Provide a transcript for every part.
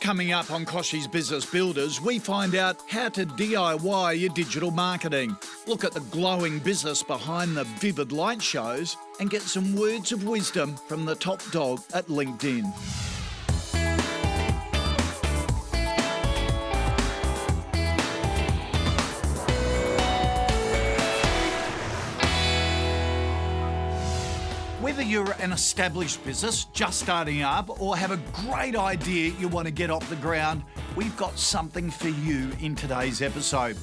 Coming up on Kochie's Business Builders, we find out how to DIY your digital marketing, look at the glowing business behind the vivid light shows, and get some words of wisdom from the top dog at LinkedIn. Whether you're an established business just starting up or have a great idea you want to get off the ground, we've got something for you in today's episode.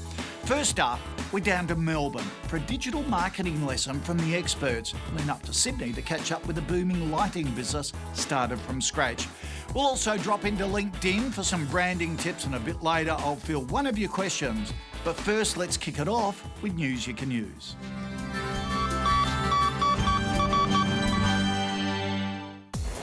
First up, we're down to Melbourne for a digital marketing lesson from the experts, and then up to Sydney to catch up with a booming lighting business started from scratch. We'll also drop into LinkedIn for some branding tips, and a bit later I'll field one of your questions. But first, let's kick it off with news you can use.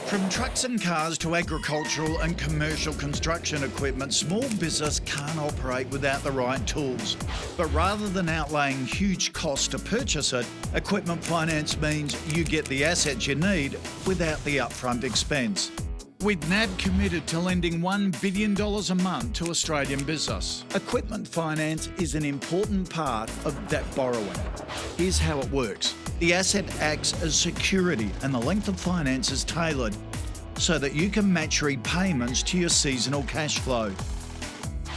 From trucks and cars to agricultural and commercial construction equipment, small business can't operate without the right tools. But rather than outlaying huge costs to purchase it, equipment finance means you get the assets you need without the upfront expense. With NAB committed to lending $1 billion a month to Australian business, equipment finance is an important part of that borrowing. Here's how it works. The asset acts as security and the length of finance is tailored so that you can match repayments to your seasonal cash flow.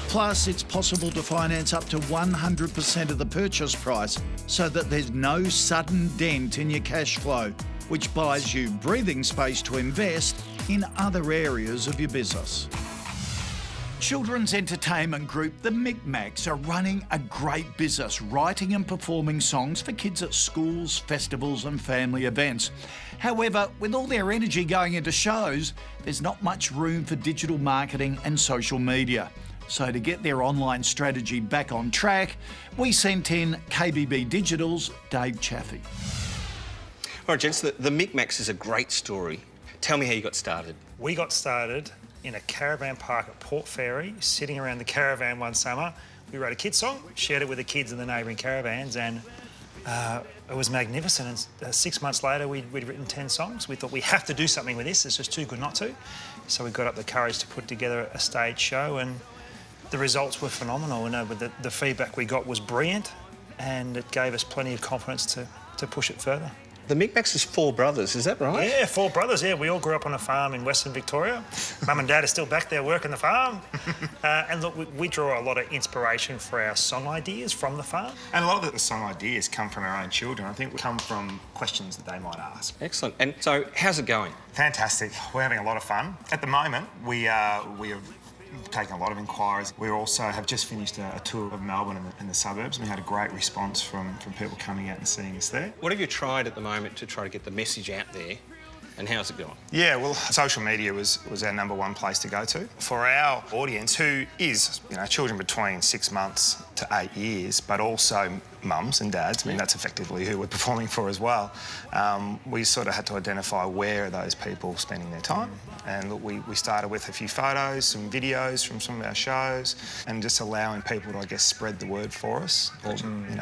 Plus, it's possible to finance up to 100% of the purchase price so that there's no sudden dent in your cash flow, which buys you breathing space to invest in other areas of your business. Children's entertainment group The Micmacs are running a great business, writing and performing songs for kids at schools, festivals and family events. However, with all their energy going into shows, there's not much room for digital marketing and social media. So to get their online strategy back on track, we sent in KBB Digital's Dave Chaffee. All right, gents, the Micmacs is a great story. Tell me how you got started. We got started in a caravan park at Port Fairy, sitting around the caravan one summer. We wrote a kids song, shared it with the kids in the neighbouring caravans, and it was magnificent. And 6 months later, we'd written 10 songs. We thought we have to do something with this. It's just too good not to. So we got up the courage to put together a stage show, and the results were phenomenal. And the feedback we got was brilliant, and it gave us plenty of confidence to push it further. The Micmacs is 4 brothers, is that right? Yeah, 4 brothers, yeah. We all grew up on a farm in Western Victoria. Mum and Dad are still back there working the farm. And look, we draw a lot of inspiration for our song ideas from the farm. And a lot of the song ideas come from our own children. I think we come from questions that they might ask. Excellent. And so, how's it going? Fantastic. We're having a lot of fun. At the moment, we have taken a lot of inquiries. We also have just finished a tour of Melbourne and the suburbs, and we had a great response from people coming out and seeing us there. What have you tried at the moment to try to get the message out there, and how's it going? Yeah, well, social media was our number one place to go to. For our audience, who is, children between 6 months to 8 years, but also mums and dads, I mean, that's effectively who we're performing for as well, we sort of had to identify where are those people spending their time. And look, we started with a few photos, some videos from some of our shows, and just allowing people to, I guess, spread the word for us,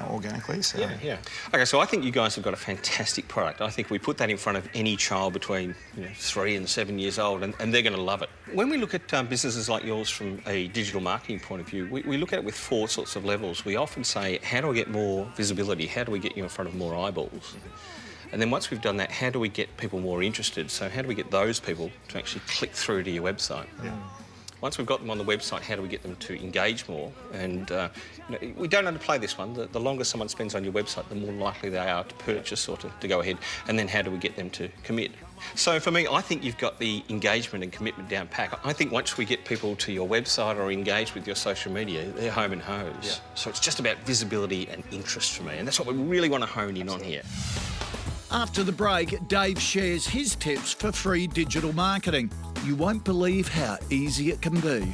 organically. So. Yeah. OK, so I think you guys have got a fantastic product. I think we put that in front of any child between 3 and 7 years old, and they're going to love it. When we look at businesses like yours from a digital marketing point of view, we look at it with 4 sorts of levels. We often say, how do I get more visibility? How do we get you in front of more eyeballs? And then once we've done that, how do we get people more interested? So how do we get those people to actually click through to your website? Yeah. Once we've got them on the website, how do we get them to engage more? And we don't underplay this one. The longer someone spends on your website, the more likely they are to purchase or to go ahead. And then how do we get them to commit? So for me, I think you've got the engagement and commitment down pat. I think once we get people to your website or engage with your social media, they're home and hose. Yeah. So it's just about visibility and interest for me. And that's what we really want to hone in on here. After the break, Dave shares his tips for free digital marketing. You won't believe how easy it can be.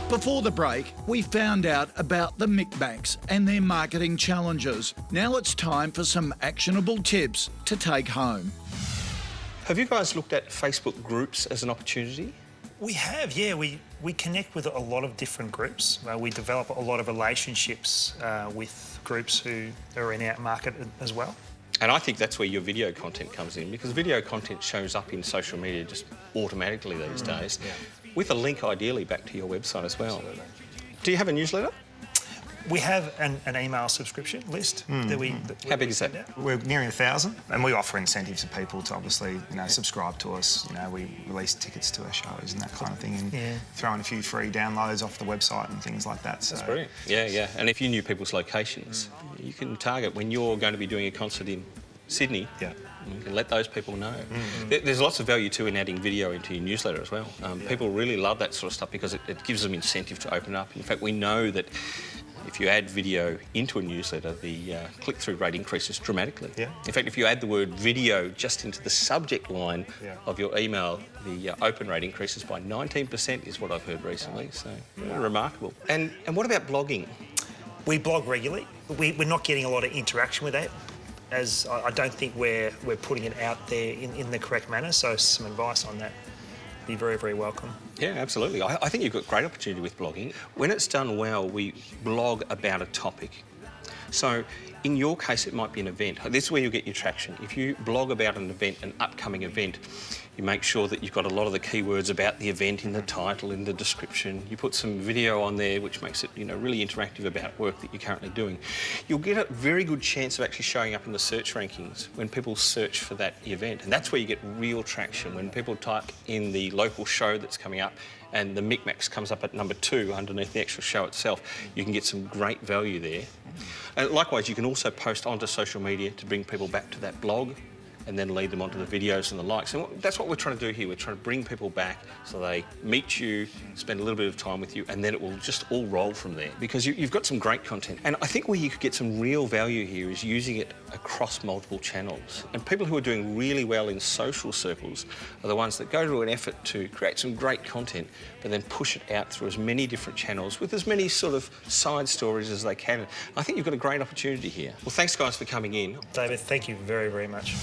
Before the break, we found out about the Micmacs and their marketing challenges. Now it's time for some actionable tips to take home. Have you guys looked at Facebook groups as an opportunity? We have, yeah. We connect with a lot of different groups. We develop a lot of relationships with groups who are in our market as well. And I think that's where your video content comes in, because video content shows up in social media just automatically these days, with a link ideally back to your website as well. Absolutely. Do you have a newsletter? We have an email subscription list that we... How big is that? We're nearing 1,000, and we offer incentives for people to obviously, subscribe to us. We release tickets to our shows and that kind of thing, and throw in a few free downloads off the website and things like that. So. That's brilliant. Yeah. And if you knew people's locations, you can target when you're going to be doing a concert in Sydney. Yeah. You can let those people know. There's lots of value too in adding video into your newsletter as well. People really love that sort of stuff because it gives them incentive to open up. In fact, we know that if you add video into a newsletter, the click-through rate increases dramatically. Yeah. In fact, if you add the word video just into the subject line of your email, the open rate increases by 19% is what I've heard recently. So remarkable. And what about blogging? We blog regularly. We're not getting a lot of interaction with that, as I don't think we're putting it out there in the correct manner. So some advice on that would be very, very welcome. Yeah, absolutely. I think you've got great opportunity with blogging. When it's done well, we blog about a topic. So in your case, it might be an event. This is where you'll get your traction. If you blog about an event, an upcoming event, you make sure that you've got a lot of the keywords about the event in the title, in the description. You put some video on there, which makes it, really interactive about work that you're currently doing. You'll get a very good chance of actually showing up in the search rankings when people search for that event. And that's where you get real traction. When people type in the local show that's coming up and the Micmacs comes up at number 2 underneath the actual show itself, you can get some great value there. And likewise, you can also post onto social media to bring people back to that blog and then lead them onto the videos and the likes. And that's what we're trying to do here. We're trying to bring people back so they meet you, spend a little bit of time with you, and then it will just all roll from there, because you've got some great content. And I think where you could get some real value here is using it across multiple channels. And people who are doing really well in social circles are the ones that go to an effort to create some great content, but then push it out through as many different channels with as many sort of side stories as they can. I think you've got a great opportunity here. Well, thanks guys for coming in. David, thank you very, very much.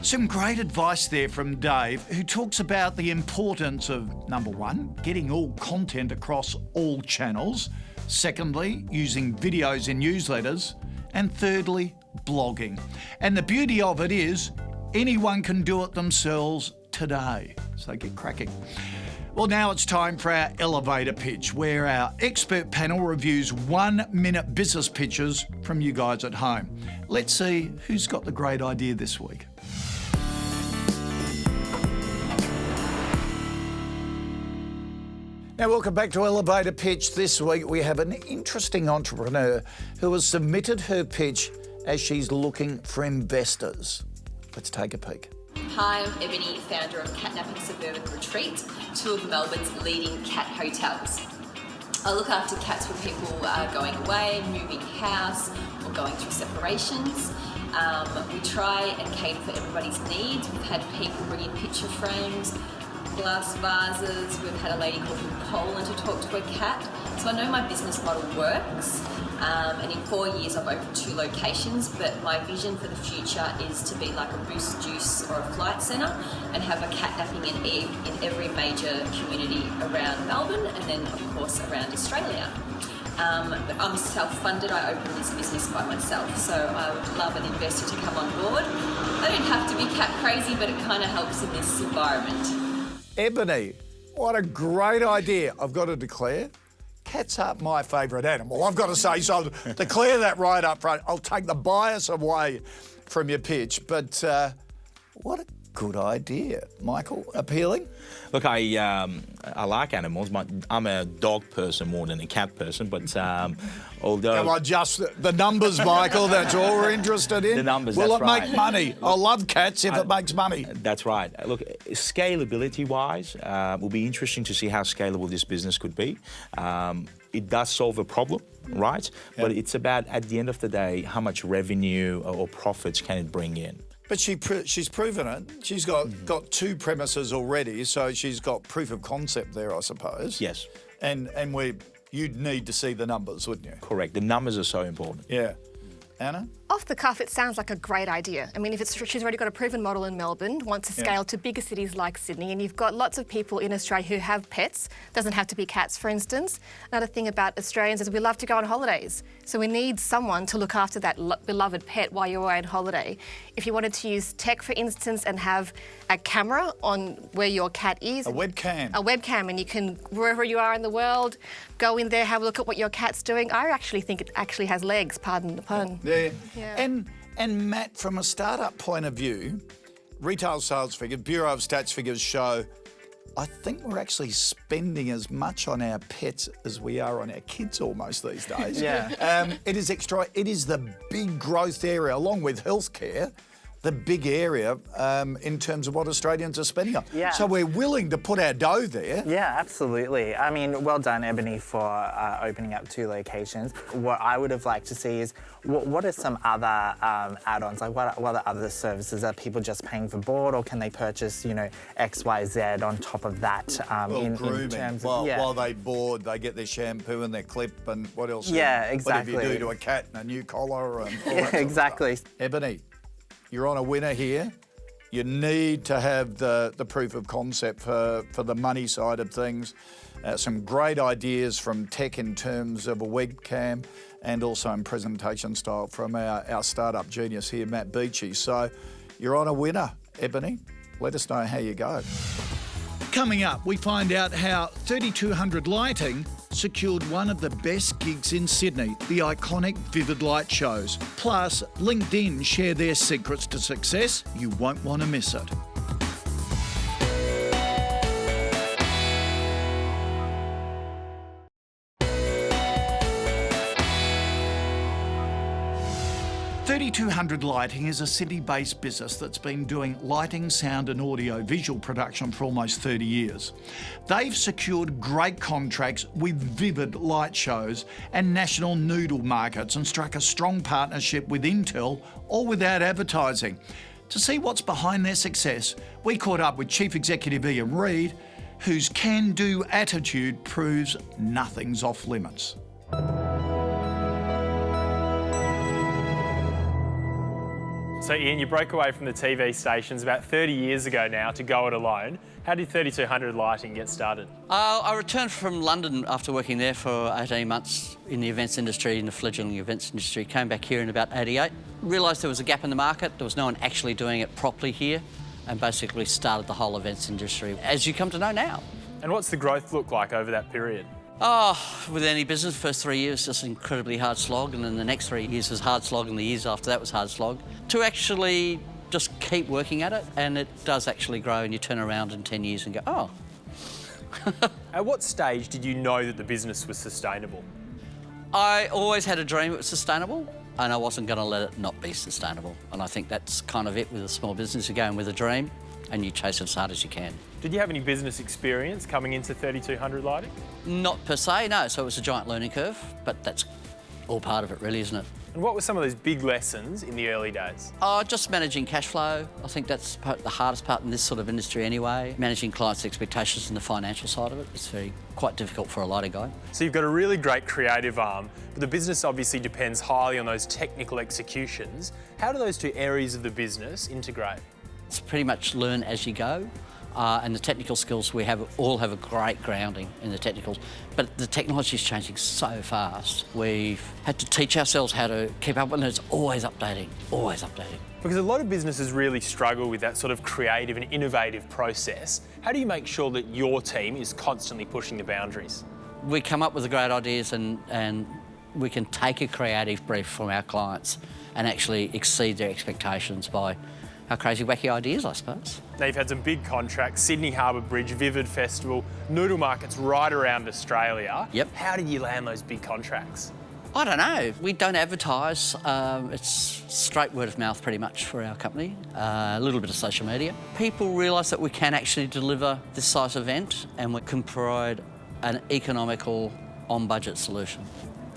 Some great advice there from Dave, who talks about the importance of, number one, getting all content across all channels. Secondly, using videos in newsletters. And thirdly, blogging. And the beauty of it is anyone can do it themselves today. So get cracking. Well, now it's time for our elevator pitch, where our expert panel reviews 1-minute business pitches from you guys at home. Let's see who's got the great idea this week. Now, welcome back to Elevator Pitch. This week we have an interesting entrepreneur who has submitted her pitch as she's looking for investors. Let's take a peek. Hi, I'm Ebony, founder of Catnapping Suburban Retreat, 2 of Melbourne's leading cat hotels. I look after cats when people are going away, moving house, or going through separations. We try and cater for everybody's needs. We've had people bring in picture frames, glass vases. We've had a lady called from Poland to talk to her cat. So I know my business model works. And in 4 years I've opened 2 locations, but my vision for the future is to be like a Boost Juice or a Flight Centre and have a cat napping in every major community around Melbourne and then of course around Australia. But I'm self-funded. I opened this business by myself, so I would love an investor to come on board. I don't have to be cat crazy, but it kind of helps in this environment. Ebony, what a great idea. I've got to declare, cats aren't my favourite animal, I've got to say, so I'll declare that right up front. I'll take the bias away from your pitch, but what a good idea. Michael, appealing? Look, I like animals, but I'm a dog person more than a cat person, but although... Come on, just the numbers, Michael, that's all we're interested in. The numbers, Will that's it right. make money? I love cats if it makes money. That's right. Look, scalability-wise, will be interesting to see how scalable this business could be. It does solve a problem, right? Yeah. But it's about, at the end of the day, how much revenue or profits can it bring in. But she's proven it. She's got 2 premises already, so she's got proof of concept there, I suppose. Yes. And you'd need to see the numbers, wouldn't you? Correct. The numbers are so important. Yeah. Anna? Off the cuff, it sounds like a great idea. I mean, she's already got a proven model in Melbourne, wants to scale to bigger cities like Sydney, and you've got lots of people in Australia who have pets. Doesn't have to be cats, for instance. Another thing about Australians is we love to go on holidays. So we need someone to look after that beloved pet while you're away on holiday. If you wanted to use tech, for instance, and have a camera on where your cat is. A webcam. A webcam, and you can, wherever you are in the world, go in there, have a look at what your cat's doing. I actually think it actually has legs, pardon the pun. Yeah. And Matt, from a startup point of view, retail sales figures, Bureau of Stats figures show, I think we're actually spending as much on our pets as we are on our kids almost these days. It is extra. It is the big growth area, along with healthcare, the big area in terms of what Australians are spending on. Yeah. So we're willing to put our dough there. Yeah, absolutely. I mean, well done, Ebony, for opening up 2 locations. What I would have liked to see is what are some other add-ons? Like, what are other services? Are people just paying for board, or can they purchase, you know, X, Y, Z on top of that? Grooming. In terms of, While they board, they get their shampoo and their clip and what else? Yeah, exactly. Whatever you do to a cat and a new collar and all that sort of exactly. stuff. Ebony, you're on a winner here. You need to have the proof of concept for the money side of things. Some great ideas from tech in terms of a webcam and also in presentation style from our startup genius here, Matt Beachy. So you're on a winner, Ebony. Let us know how you go. Coming up, we find out how 3200 Lighting secured one of the best gigs in Sydney, the iconic Vivid Light shows. Plus, LinkedIn share their secrets to success. You won't want to miss it. .3200 Lighting is a Sydney-based business that's been doing lighting, sound and audio-visual production for almost 30 years. They've secured great contracts with Vivid Light shows and national noodle markets and struck a strong partnership with Intel, all without advertising. To see what's behind their success, we caught up with Chief Executive Ian Reid, whose can-do attitude proves nothing's off limits. So Ian, you broke away from the TV stations about 30 years ago now to go it alone. How did 3200 Lighting get started? I returned from London after working there for 18 months in the events industry, in the fledgling events industry. Came back here in about 88. Realised there was a gap in the market. There was no one actually doing it properly here, and basically started the whole events industry, as you come to know now. And what's the growth look like over that period? Oh, with any business, first 3 years just incredibly hard slog, and then the next 3 years was hard slog, and the years after that was hard slog. To actually just keep working at it, and it does actually grow, and you turn around in 10 years and go, oh. At what stage did you know that the business was sustainable? I always had a dream it was sustainable, and I wasn't going to let it not be sustainable. And I think that's kind of it with a small business. You go in with a dream, and you chase it as hard as you can. Did you have any business experience coming into 3200 Lighting? Not per se, no. So it was a giant learning curve, but that's all part of it, really, isn't it? And what were some of those big lessons in the early days? Just managing cash flow. I think that's the hardest part in this sort of industry anyway. Managing clients' expectations and the financial side of it. It's quite difficult for a lighting guy. So you've got a really great creative arm, but the business obviously depends highly on those technical executions. How do those two areas of the business integrate? It's pretty much learn as you go. And the technical skills, we all have a great grounding in the technicals, but the technology is changing so fast. We've had to teach ourselves how to keep up with it. It's always updating, always updating. Because a lot of businesses really struggle with that sort of creative and innovative process. How do you make sure that your team is constantly pushing the boundaries? We come up with the great ideas and we can take a creative brief from our clients and actually exceed their expectations by our crazy, wacky ideas, I suppose. Now, you've had some big contracts, Sydney Harbour Bridge, Vivid Festival, noodle markets right around Australia. Yep. How did you land those big contracts? I don't know. We don't advertise. It's straight word of mouth pretty much for our company. A little bit of social media. People realise that we can actually deliver this size event and we can provide an economical, on-budget solution.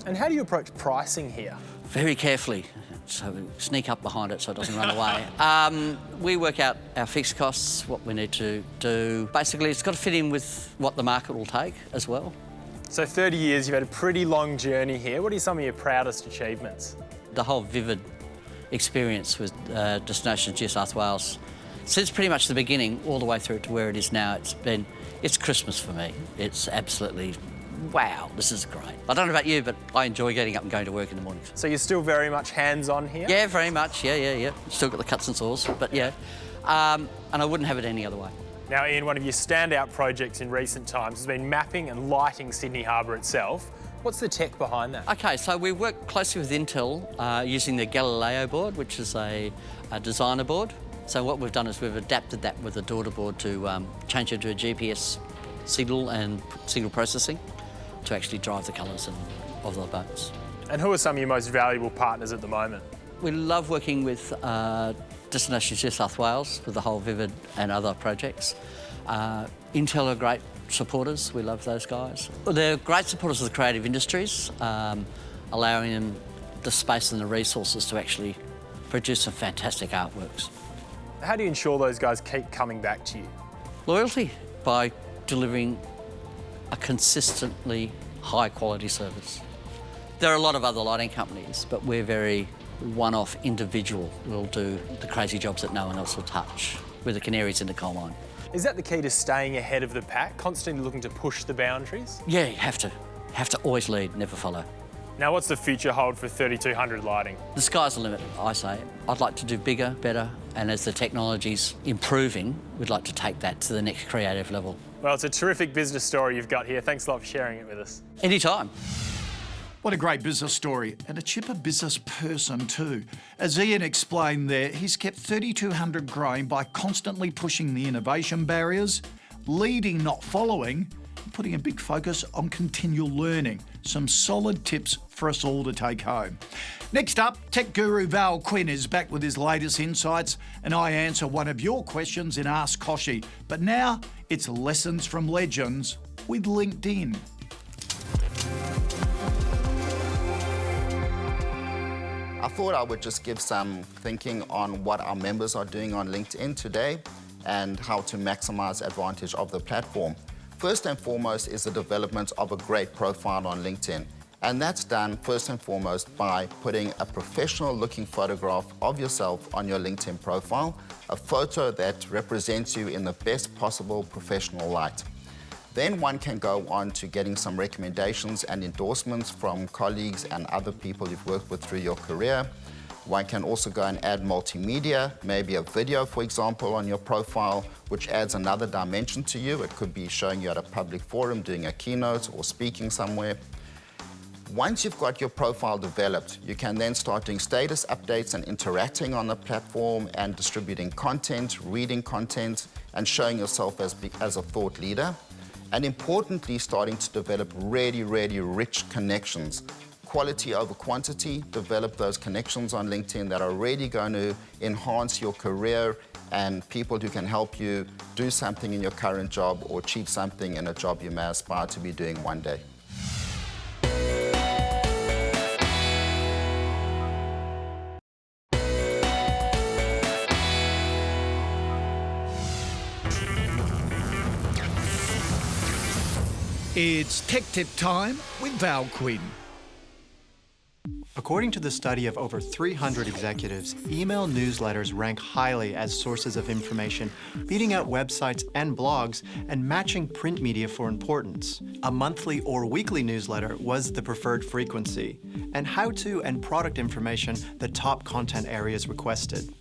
And how do you approach pricing here? Very carefully. So we sneak up behind it so it doesn't run away. We work out our fixed costs, what we need to do. Basically, it's got to fit in with what the market will take as well. So 30 years, you've had a pretty long journey here. What are some of your proudest achievements? The whole Vivid experience with Destinations New South Wales. Since pretty much the beginning, all the way through to where it is now, it's Christmas for me. It's absolutely, wow, this is great. I don't know about you, but I enjoy getting up and going to work in the mornings. So you're still very much hands-on here? Yeah, very much, yeah. Still got the cuts and saws, but yeah. And I wouldn't have it any other way. Now, Ian, one of your standout projects in recent times has been mapping and lighting Sydney Harbour itself. What's the tech behind that? Okay, so we work closely with Intel using the Galileo board, which is a designer board. So what we've done is we've adapted that with a daughter board to change it to a GPS signal and signal processing to actually drive the colours of the boats. And who are some of your most valuable partners at the moment? We love working with Destinations New South Wales with the whole Vivid and other projects. Intel are great supporters, we love those guys. They're great supporters of the creative industries, allowing them the space and the resources to actually produce some fantastic artworks. How do you ensure those guys keep coming back to you? Loyalty, by delivering a consistently high quality service. There are a lot of other lighting companies, but we're very one-off individual. We'll do the crazy jobs that no one else will touch. We're the canaries in the coal mine. Is that the key to staying ahead of the pack, constantly looking to push the boundaries? Yeah, you have to. Have to always lead, never follow. Now, what's the future hold for 3200 lighting? The sky's the limit, I say. I'd like to do bigger, better, and as the technology's improving, we'd like to take that to the next creative level. Well, it's a terrific business story you've got here. Thanks a lot for sharing it with us. Anytime. What a great business story, and a chipper business person too. As Ian explained there, he's kept 3200 growing by constantly pushing the innovation barriers, leading, not following, and putting a big focus on continual learning. Some solid tips for us all to take home. Next up, tech guru Val Quinn is back with his latest insights, and I answer one of your questions in Ask Kochie. But now, it's Lessons from Legends with LinkedIn. I thought I would just give some thinking on what our members are doing on LinkedIn today and how to maximize advantage of the platform. First and foremost is the development of a great profile on LinkedIn. And that's done first and foremost by putting a professional looking photograph of yourself on your LinkedIn profile, a photo that represents you in the best possible professional light. Then one can go on to getting some recommendations and endorsements from colleagues and other people you've worked with through your career. One can also go and add multimedia, maybe a video, for example, on your profile, which adds another dimension to you. It could be showing you at a public forum, doing a keynote, or speaking somewhere. Once you've got your profile developed, you can then start doing status updates and interacting on the platform and distributing content, reading content, and showing yourself as a thought leader. And importantly, starting to develop really, really rich connections. Quality over quantity, develop those connections on LinkedIn that are really going to enhance your career and people who can help you do something in your current job or achieve something in a job you may aspire to be doing one day. It's Tech Tip time with Val Quinn. According to the study of over 300 executives, email newsletters rank highly as sources of information, beating out websites and blogs and matching print media for importance. A monthly or weekly newsletter was the preferred frequency, and how-to and product information the top content areas requested.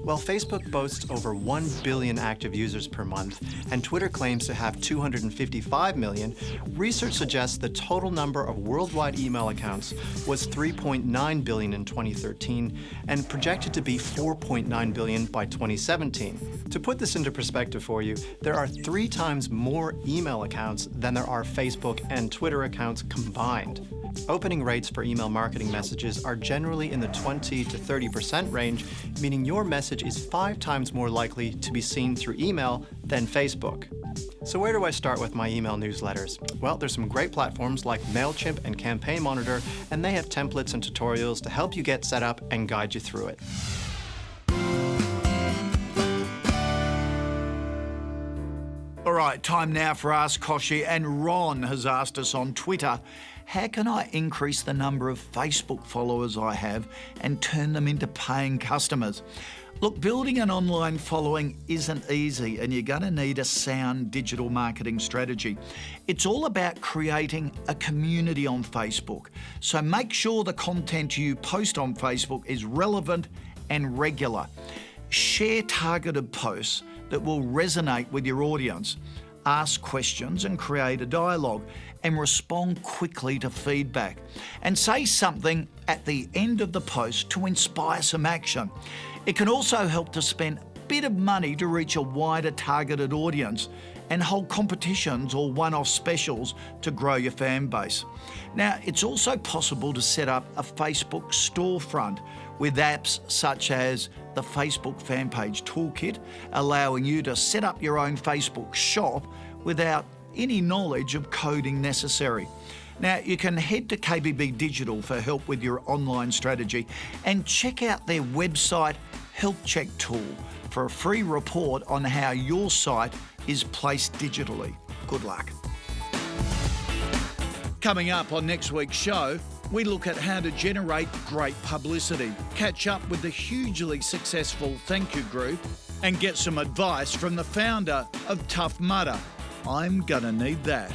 While Facebook boasts over 1 billion active users per month and Twitter claims to have 255 million, research suggests the total number of worldwide email accounts was 3.9 billion in 2013 and projected to be 4.9 billion by 2017. To put this into perspective for you, there are 3 times more email accounts than there are Facebook and Twitter accounts combined. Opening rates for email marketing messages are generally in the 20 to 30% range, meaning your message is 5 times more likely to be seen through email than Facebook. So where do I start with my email newsletters? Well, there's some great platforms like MailChimp and Campaign Monitor, and they have templates and tutorials to help you get set up and guide you through it. All right, time now for Ask Kochie, and Ron has asked us on Twitter, how can I increase the number of Facebook followers I have and turn them into paying customers? Look, building an online following isn't easy, and you're going to need a sound digital marketing strategy. It's all about creating a community on Facebook. So make sure the content you post on Facebook is relevant and regular. Share targeted posts that will resonate with your audience. Ask questions and create a dialogue, and respond quickly to feedback. And say something at the end of the post to inspire some action. It can also help to spend a bit of money to reach a wider targeted audience and hold competitions or one-off specials to grow your fan base. Now, it's also possible to set up a Facebook storefront with apps such as the Facebook Fan Page Toolkit, allowing you to set up your own Facebook shop without any knowledge of coding necessary. Now, you can head to KBB Digital for help with your online strategy and check out their website health check tool for a free report on how your site is placed digitally. Good luck. Coming up on next week's show, we look at how to generate great publicity, catch up with the hugely successful Thank You Group, and get some advice from the founder of Tough Mudder. I'm gonna need that.